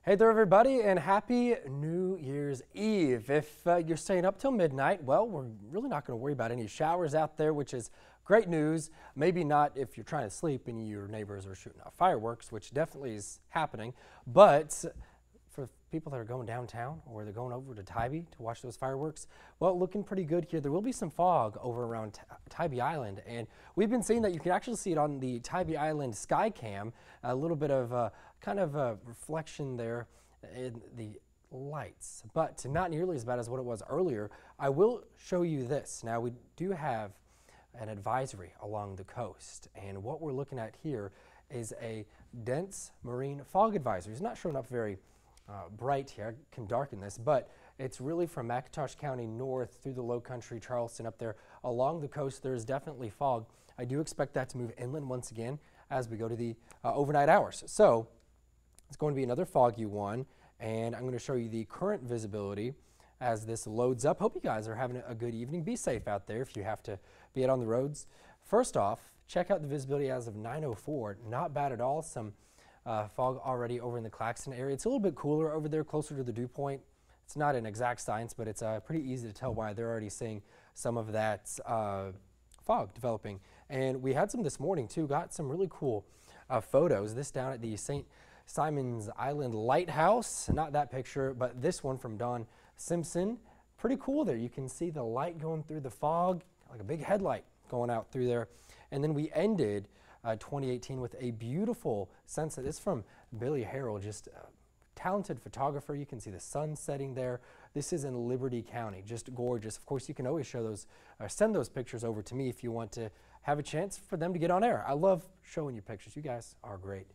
Hey there, everybody, and happy New Year's Eve. If you're staying up till midnight, well, we're really not going to worry about any showers out there, which is great news. Maybe not if you're trying to sleep and your neighbors are shooting off fireworks, which definitely is happening. But for people that are going downtown or they're going over to Tybee to watch those fireworks, well, looking pretty good here. There will be some fog over around Tybee Island, and we've been seeing that you can actually see it on the Tybee Island sky cam, a little bit of kind of a reflection there in the lights, but not nearly as bad as what it was earlier. I will show you this. Now, we do have an advisory along the coast, and what we're looking at here is a dense marine fog advisory. It's not showing up very bright here. I can darken this, but it's really from McIntosh County north through the low country, Charleston up there. Along the coast, there is definitely fog. I do expect that to move inland once again as we go to the overnight hours. So it's going to be another foggy one, and I'm going to show you the current visibility as this loads up. Hope you guys are having a good evening. Be safe out there if you have to be out on the roads. First off, check out the visibility as of 9:04. Not bad at all. Some fog already over in the Claxton area. It's a little bit cooler over there, closer to the dew point. It's not an exact science, but it's pretty easy to tell why they're already seeing some of that fog developing. And we had some this morning too. Got some really cool photos. This down at the St. Simon's Island Lighthouse. Not that picture, but this one from Don Simpson. Pretty cool there. You can see the light going through the fog, like a big headlight going out through there. And then we ended 2018 with a beautiful sunset. This is from Billy Harrell, just a talented photographer. You can see the sun setting there. This is in Liberty County, just gorgeous. Of course, you can always show those, send those pictures over to me if you want to have a chance for them to get on air. I love showing you pictures. You guys are great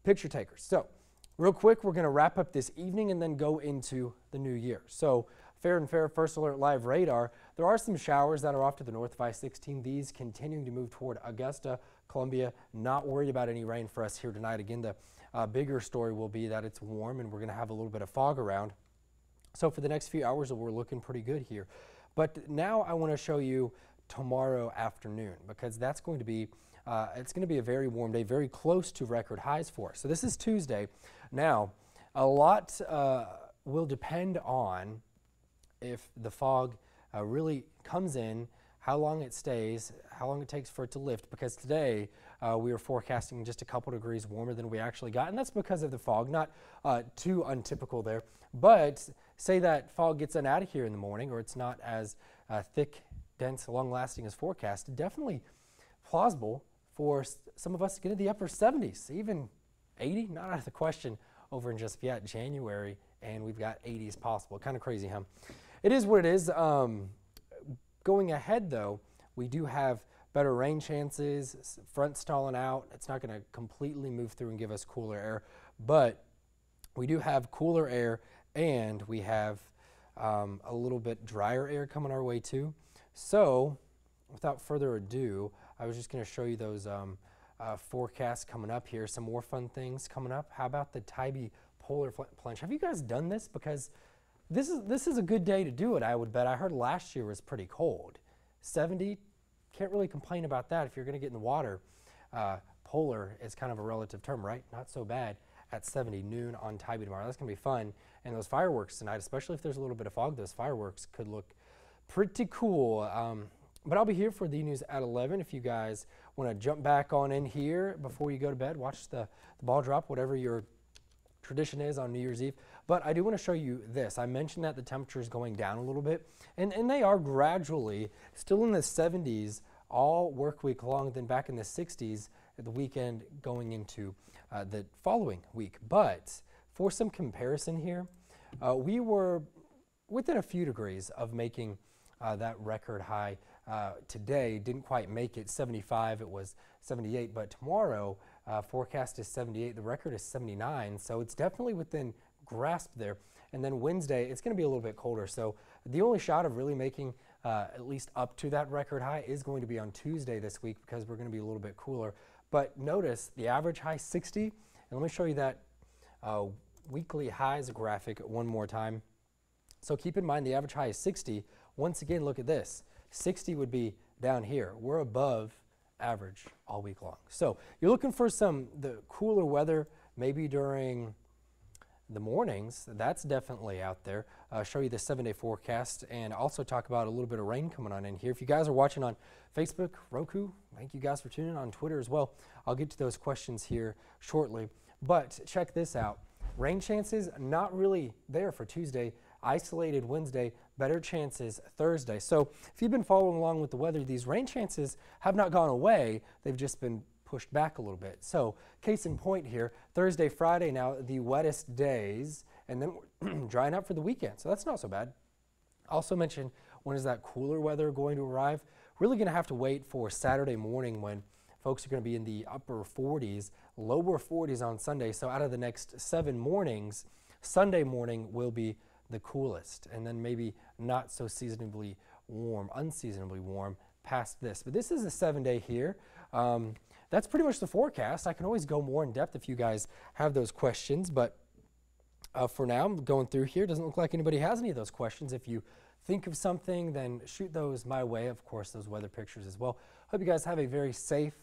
picture takers. So real quick, we're going to wrap up this evening and then go into the new year. So Fair and Fair First Alert Live radar. There are some showers that are off to the north of I-16. These continuing to move toward Augusta, Columbia. Not worried about any rain for us here tonight. Again, the bigger story will be that it's warm and we're going to have a little bit of fog around. So for the next few hours, we're looking pretty good here. But now I want to show you tomorrow afternoon, because that's going to be it's going to be a very warm day, very close to record highs for us. So this is Tuesday. Now, a lot will depend on if the fog really comes in, how long it stays, how long it takes for it to lift, because today we are forecasting just a couple degrees warmer than we actually got, and that's because of the fog. Not too untypical there, but say that fog gets out of here in the morning, or it's not as thick, dense, long-lasting as forecast. Definitely plausible for some of us to get into the upper 70s, even 80, not out of the question over in just yet January, and we've got 80s possible. Kind of crazy, huh? It is what it is. Going ahead, though, we do have better rain chances, front stalling out. It's not going to completely move through and give us cooler air, but we do have cooler air, and we have a little bit drier air coming our way, too. So without further ado, I was just going to show you those forecasts coming up here. Some more fun things coming up. How about the Tybee polar plunge? Have you guys done this? Because this is a good day to do it, I would bet. I heard last year was pretty cold. 70, can't really complain about that if you're going to get in the water. Polar is kind of a relative term, right? Not so bad at 70, noon on Tybee tomorrow. That's going to be fun. And those fireworks tonight, especially if there's a little bit of fog, those fireworks could look pretty cool. But I'll be here for the news at 11. If you guys want to jump back on in here before you go to bed, watch the ball drop, whatever your tradition is on New Year's Eve. But I do want to show you this. I mentioned that the temperature is going down a little bit, and they are gradually still in the 70s all work week long, then back in the 60s at the weekend going into the following week. But for some comparison here, we were within a few degrees of making that record high today. Didn't quite make it 75, it was 78, but tomorrow forecast is 78, the record is 79, so it's definitely within grasp there. And then Wednesday, it's going to be a little bit colder, so the only shot of really making at least up to that record high is going to be on Tuesday this week, because we're going to be a little bit cooler. But notice the average high 60, and let me show you that weekly highs graphic one more time. So keep in mind the average high is 60. Once again, look at this. 60 would be down here. We're above average all week long. So you're looking for the cooler weather maybe during the mornings, that's definitely out there. Show you the 7-day forecast and also talk about a little bit of rain coming on in here. If you guys are watching on Facebook, Roku, thank you guys for tuning in, on Twitter as well. I'll get to those questions here shortly. But check this out. Rain chances not really there for Tuesday. Isolated Wednesday, better chances Thursday. So if you've been following along with the weather, these rain chances have not gone away. They've just been pushed back a little bit. So case in point here, Thursday, Friday now, the wettest days, and then we're drying up for the weekend. So that's not so bad. Also mentioned, when is that cooler weather going to arrive? Really going to have to wait for Saturday morning when folks are going to be in the upper 40s, lower 40s on Sunday. So out of the next 7 mornings, Sunday morning will be the coolest, and then maybe not so unseasonably warm past this. But this is a 7-day here. That's pretty much the forecast. I can always go more in depth if you guys have those questions, but for now, I'm going through here. Doesn't look like anybody has any of those questions. If you think of something, then shoot those my way. Of course, those weather pictures as well. Hope you guys have a very safe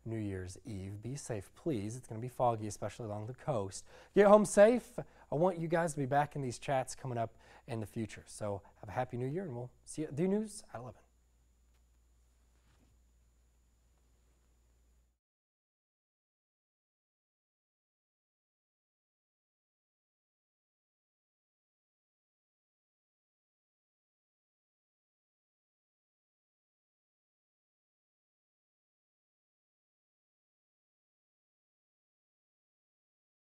New Year's Eve. Be safe, please. It's going to be foggy, especially along the coast. Get home safe. I want you guys to be back in these chats coming up in the future. So have a happy New Year, and we'll see you at the news at 11.